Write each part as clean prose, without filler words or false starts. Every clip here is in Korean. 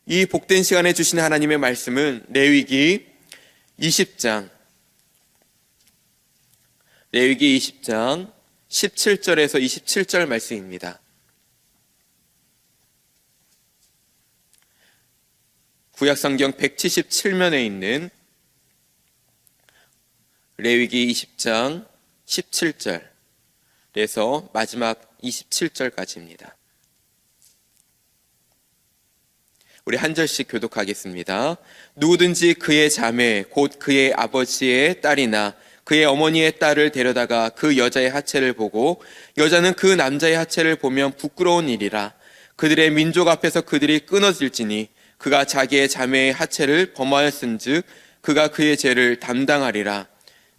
이 복된 시간에 주신 하나님의 말씀은 레위기 20장 17절에서 27절 말씀입니다. 구약성경 177면에 있는 레위기 20장 17절에서 마지막 27절까지입니다. 우리 한 절씩 교독하겠습니다. 누구든지 그의 자매 곧 그의 아버지의 딸이나 그의 어머니의 딸을 데려다가 그 여자의 하체를 보고 여자는 그 남자의 하체를 보면 부끄러운 일이라. 그들의 민족 앞에서 그들이 끊어질지니 그가 자기의 자매의 하체를 범하였은즉 그가 그의 죄를 담당하리라.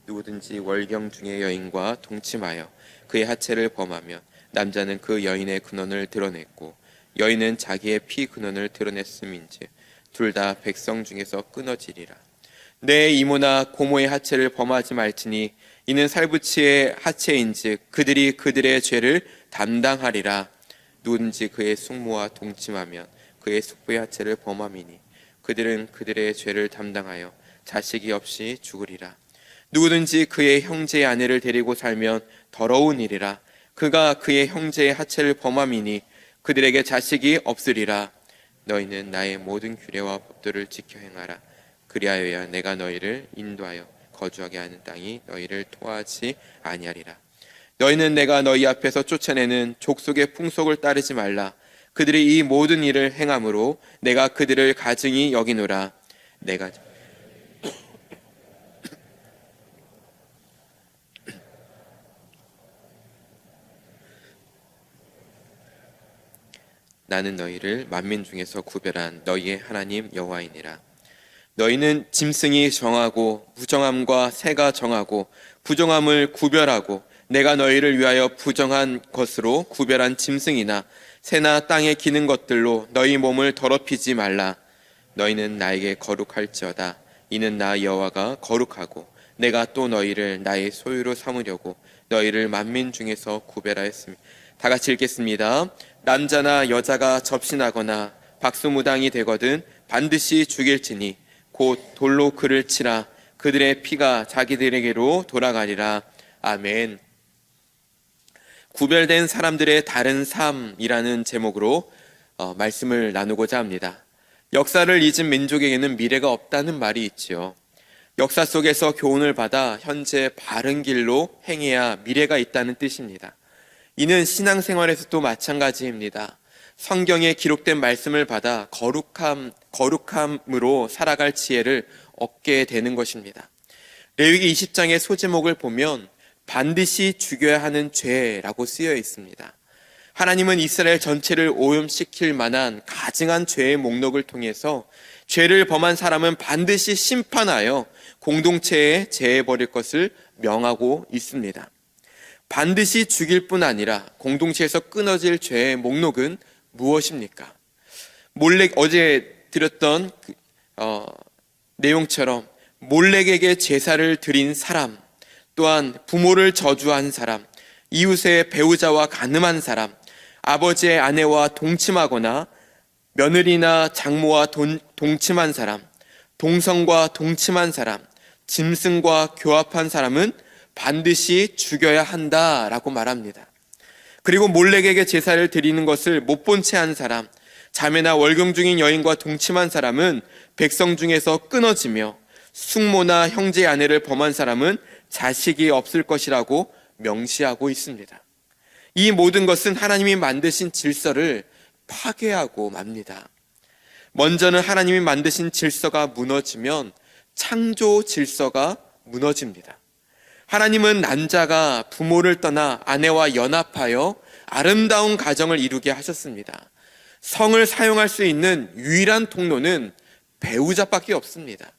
누구든지 월경 중의 여인과 동침하여 그의 하체를 범하면 남자는 그 여인의 근원을 드러냈고 여인은 자기의 피 근원을 드러냈음인즉 둘 다 백성 중에서 끊어지리라. 내 이모나 고모의 하체를 범하지 말지니 이는 살부치의 하체인즉 그들이 그들의 죄를 담당하리라. 누구든지 그의 숙모와 동침하면 그의 숙부의 하체를 범함이니 그들은 그들의 죄를 담당하여 자식이 없이 죽으리라. 누구든지 그의 형제의 아내를 데리고 살면 더러운 일이라. 그가 그의 형제의 하체를 범함이니 그들에게 자식이 없으리라. 너희는 나의 모든 규례와 법도를 지켜 행하라. 그리하여야 내가 너희를 인도하여 거주하게 하는 땅이 너희를 토하지 아니하리라. 너희는 내가 너희 앞에서 쫓아내는 족속의 풍속을 따르지 말라. 그들이 이 모든 일을 행함으로 내가 그들을 가증히 여기노라. 나는 너희를 만민 중에서 구별한 너희의 하나님 여호와이니라. 너희는 짐승이 정하고 무정함과 새가 정하고 부정함을 구별하고 내가 너희를 위하여 부정한 것으로 구별한 짐승이나 새나 땅에 기는 것들로 너희 몸을 더럽히지 말라. 너희는 나에게 거룩할지어다. 이는 나 여호와가 거룩하고 내가 또 너희를 나의 소유로 삼으려고 너희를 만민 중에서 구별하였으니. 다 같이 읽겠습니다. 남자나 여자가 접신하거나 박수무당이 되거든 반드시 죽일지니 곧 돌로 그를 치라. 그들의 피가 자기들에게로 돌아가리라. 아멘. 구별된 사람들의 다른 삶이라는 제목으로 말씀을 나누고자 합니다. 역사를 잊은 민족에게는 미래가 없다는 말이 있지요. 역사 속에서 교훈을 받아 현재 바른 길로 행해야 미래가 있다는 뜻입니다. 이는 신앙생활에서도 마찬가지입니다. 성경에 기록된 말씀을 받아 거룩함으로 살아갈 지혜를 얻게 되는 것입니다. 레위기 20장의 소제목을 보면 반드시 죽여야 하는 죄라고 쓰여 있습니다. 하나님은 이스라엘 전체를 오염시킬 만한 가증한 죄의 목록을 통해서 죄를 범한 사람은 반드시 심판하여 공동체에 제해버릴 것을 명하고 있습니다. 반드시 죽일 뿐 아니라 공동체에서 끊어질 죄의 목록은 무엇입니까? 어제 드렸던 내용처럼 몰렉에게 제사를 드린 사람, 또한 부모를 저주한 사람, 이웃의 배우자와 간음한 사람, 아버지의 아내와 동침하거나 며느리나 장모와 동침한 사람, 동성과 동침한 사람, 짐승과 교합한 사람은 반드시 죽여야 한다라고 말합니다. 그리고 몰렉에게 제사를 드리는 것을 못 본 채 한 사람, 자매나 월경 중인 여인과 동침한 사람은 백성 중에서 끊어지며 숙모나 형제의 아내를 범한 사람은 자식이 없을 것이라고 명시하고 있습니다. 이 모든 것은 하나님이 만드신 질서를 파괴하고 맙니다. 먼저는 하나님이 만드신 질서가 무너지면 창조 질서가 무너집니다. 하나님은 남자가 부모를 떠나 아내와 연합하여 아름다운 가정을 이루게 하셨습니다. 성을 사용할 수 있는 유일한 통로는 배우자밖에 없습니다.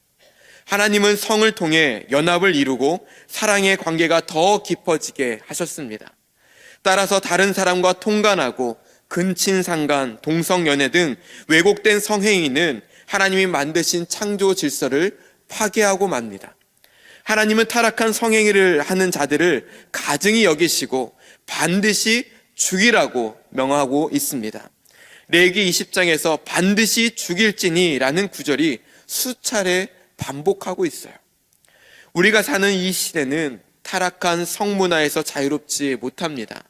하나님은 성을 통해 연합을 이루고 사랑의 관계가 더 깊어지게 하셨습니다. 따라서 다른 사람과 통간하고 근친상간, 동성연애 등 왜곡된 성행위는 하나님이 만드신 창조 질서를 파괴하고 맙니다. 하나님은 타락한 성행위를 하는 자들을 가증히 여기시고 반드시 죽이라고 명하고 있습니다. 레위기 20장에서 반드시 죽일지니라는 구절이 수차례 반복하고 있어요. 우리가 사는 이 시대는 타락한 성문화에서 자유롭지 못합니다.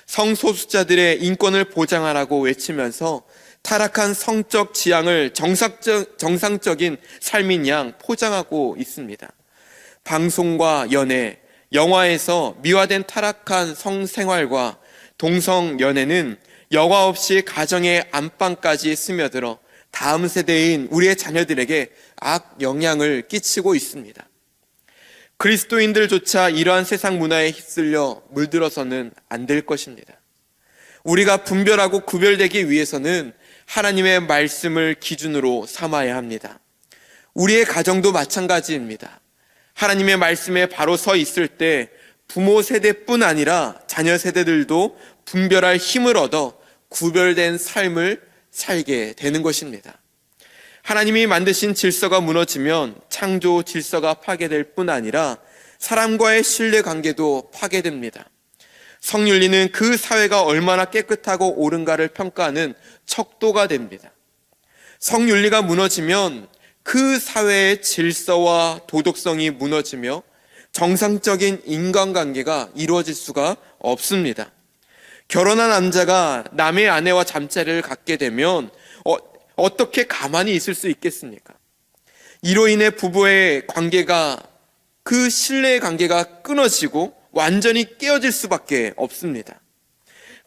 성소수자들의 인권을 보장하라고 외치면서 타락한 성적 지향을 정상적인 삶인 양 포장하고 있습니다. 방송과 연애, 영화에서 미화된 타락한 성생활과 동성연애는 여과 없이 가정의 안방까지 스며들어 다음 세대인 우리의 자녀들에게 악 영향을 끼치고 있습니다. 그리스도인들조차 이러한 세상 문화에 휩쓸려 물들어서는 안 될 것입니다. 우리가 분별하고 구별되기 위해서는 하나님의 말씀을 기준으로 삼아야 합니다. 우리의 가정도 마찬가지입니다. 하나님의 말씀에 바로 서 있을 때 부모 세대뿐 아니라 자녀 세대들도 분별할 힘을 얻어 구별된 삶을 살게 되는 것입니다. 하나님이 만드신 질서가 무너지면 창조 질서가 파괴될 뿐 아니라 사람과의 신뢰관계도 파괴됩니다. 성윤리는 그 사회가 얼마나 깨끗하고 옳은가를 평가하는 척도가 됩니다. 성윤리가 무너지면 그 사회의 질서와 도덕성이 무너지며 정상적인 인간관계가 이루어질 수가 없습니다. 결혼한 남자가 남의 아내와 잠자리를 갖게 되면 어떻게 가만히 있을 수 있겠습니까? 이로 인해 부부의 관계가, 그 신뢰의 관계가 끊어지고 완전히 깨어질 수밖에 없습니다.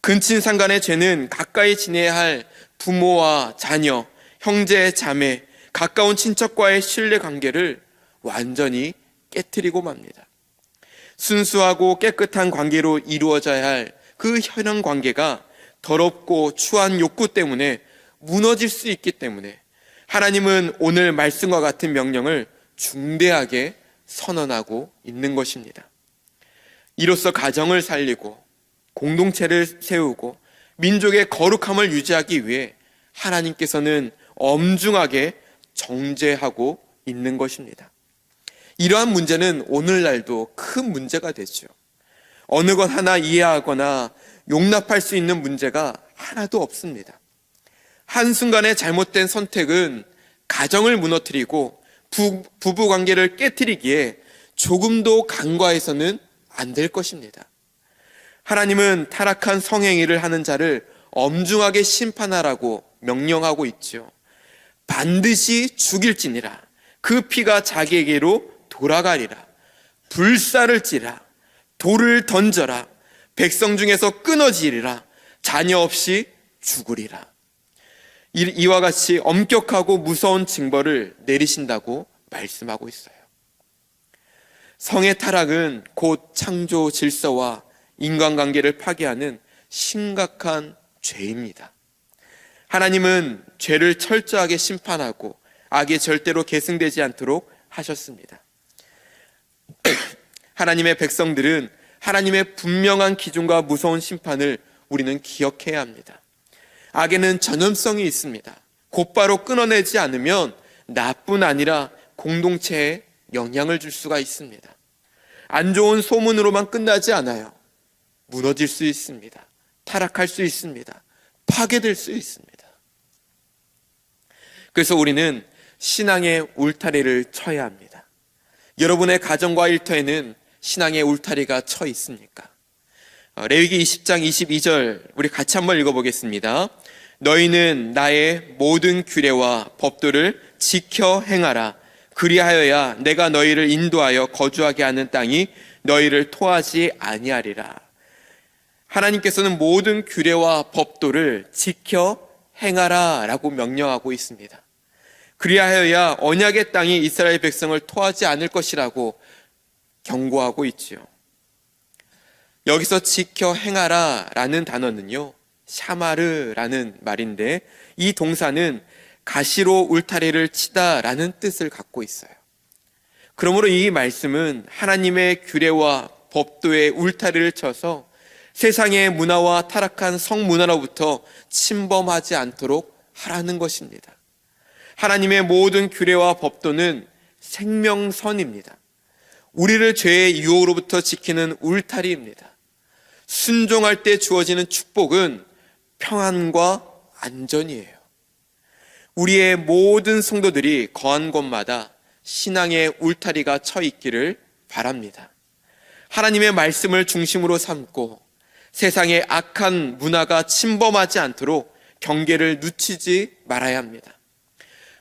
근친상간의 죄는 가까이 지내야 할 부모와 자녀, 형제, 자매, 가까운 친척과의 신뢰 관계를 완전히 깨트리고 맙니다. 순수하고 깨끗한 관계로 이루어져야 할 그 혈연 관계가 더럽고 추한 욕구 때문에 무너질 수 있기 때문에 하나님은 오늘 말씀과 같은 명령을 중대하게 선언하고 있는 것입니다. 이로써 가정을 살리고 공동체를 세우고 민족의 거룩함을 유지하기 위해 하나님께서는 엄중하게 정죄하고 있는 것입니다. 이러한 문제는 오늘날도 큰 문제가 되죠. 어느 것 하나 이해하거나 용납할 수 있는 문제가 하나도 없습니다. 한순간의 잘못된 선택은 가정을 무너뜨리고 부부관계를 깨트리기에 조금도 간과해서는 안 될 것입니다. 하나님은 타락한 성행위를 하는 자를 엄중하게 심판하라고 명령하고 있죠. 반드시 죽일지니라. 그 피가 자기에게로 돌아가리라. 불사를지라. 돌을 던져라. 백성 중에서 끊어지리라. 자녀 없이 죽으리라. 이와 같이 엄격하고 무서운 징벌을 내리신다고 말씀하고 있어요. 성의 타락은 곧 창조 질서와 인간관계를 파괴하는 심각한 죄입니다. 하나님은 죄를 철저하게 심판하고 악이 절대로 계승되지 않도록 하셨습니다. 하나님의 백성들은 하나님의 분명한 기준과 무서운 심판을 우리는 기억해야 합니다. 악에는 전염성이 있습니다. 곧바로 끊어내지 않으면 나뿐 아니라 공동체에 영향을 줄 수가 있습니다. 안 좋은 소문으로만 끝나지 않아요. 무너질 수 있습니다. 타락할 수 있습니다. 파괴될 수 있습니다. 그래서 우리는 신앙의 울타리를 쳐야 합니다. 여러분의 가정과 일터에는 신앙의 울타리가 쳐 있습니까? 레위기 20장 22절 우리 같이 한번 읽어보겠습니다. 너희는 나의 모든 규례와 법도를 지켜 행하라. 그리하여야 내가 너희를 인도하여 거주하게 하는 땅이 너희를 토하지 아니하리라. 하나님께서는 모든 규례와 법도를 지켜 행하라 라고 명령하고 있습니다. 그리하여야 언약의 땅이 이스라엘 백성을 토하지 않을 것이라고 경고하고 있지요. 여기서 지켜 행하라 라는 단어는요, 샤마르라는 말인데 이 동사는 가시로 울타리를 치다 라는 뜻을 갖고 있어요. 그러므로 이 말씀은 하나님의 규례와 법도의 울타리를 쳐서 세상의 문화와 타락한 성문화로부터 침범하지 않도록 하라는 것입니다. 하나님의 모든 규례와 법도는 생명선입니다. 우리를 죄의 유혹으로부터 지키는 울타리입니다. 순종할 때 주어지는 축복은 평안과 안전이에요. 우리의 모든 성도들이 거한 곳마다 신앙의 울타리가 쳐 있기를 바랍니다. 하나님의 말씀을 중심으로 삼고 세상의 악한 문화가 침범하지 않도록 경계를 늦추지 말아야 합니다.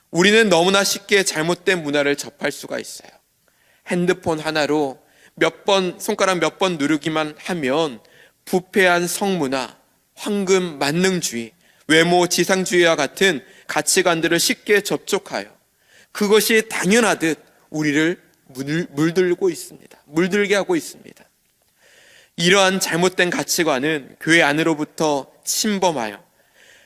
우리는 너무나 쉽게 잘못된 문화를 접할 수가 있어요. 핸드폰 하나로 손가락 몇 번 누르기만 하면 부패한 성문화, 황금 만능주의, 외모 지상주의와 같은 가치관들을 쉽게 접촉하여 그것이 당연하듯 우리를 물들게 하고 있습니다. 이러한 잘못된 가치관은 교회 안으로부터 침범하여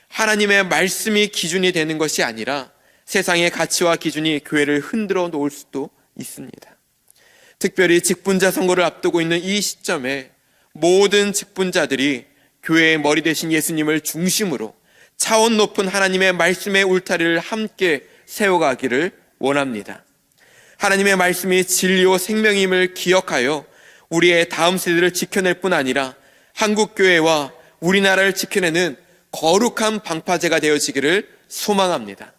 하나님의 말씀이 기준이 되는 것이 아니라 세상의 가치와 기준이 교회를 흔들어 놓을 수도 있습니다. 특별히 직분자 선거를 앞두고 있는 이 시점에 모든 직분자들이 교회의 머리 되신 예수님을 중심으로 차원 높은 하나님의 말씀의 울타리를 함께 세워가기를 원합니다. 하나님의 말씀이 진리요 생명임을 기억하여 우리의 다음 세대를 지켜낼 뿐 아니라 한국교회와 우리나라를 지켜내는 거룩한 방파제가 되어지기를 소망합니다.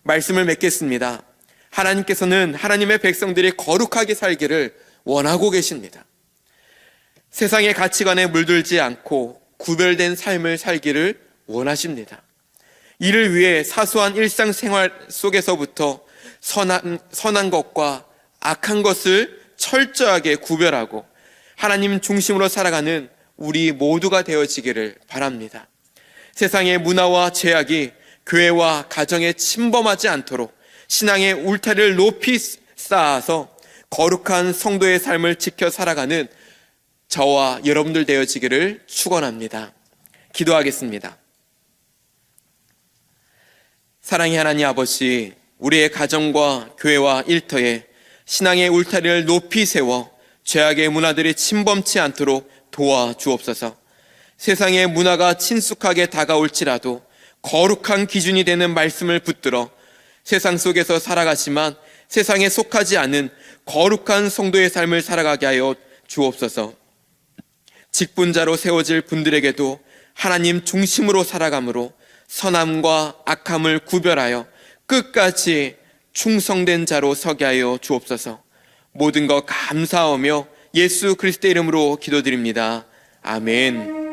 말씀을 맺겠습니다. 하나님께서는 하나님의 백성들이 거룩하게 살기를 원하고 계십니다. 세상의 가치관에 물들지 않고 구별된 삶을 살기를 원하십니다. 이를 위해 사소한 일상생활 속에서부터 선한 것과 악한 것을 철저하게 구별하고 하나님 중심으로 살아가는 우리 모두가 되어지기를 바랍니다. 세상의 문화와 죄악이 교회와 가정에 침범하지 않도록 신앙의 울타리를 높이 쌓아서 거룩한 성도의 삶을 지켜 살아가는 저와 여러분들 되어지기를 축원합니다. 기도하겠습니다. 사랑의 하나님 아버지, 우리의 가정과 교회와 일터에 신앙의 울타리를 높이 세워 죄악의 문화들이 침범치 않도록 도와주옵소서. 세상의 문화가 친숙하게 다가올지라도 거룩한 기준이 되는 말씀을 붙들어 세상 속에서 살아가지만 세상에 속하지 않은 거룩한 성도의 삶을 살아가게 하여 주옵소서. 직분자로 세워질 분들에게도 하나님 중심으로 살아감으로 선함과 악함을 구별하여 끝까지 충성된 자로 서게 하여 주옵소서. 모든 것 감사하며 예수 그리스도의 이름으로 기도드립니다. 아멘.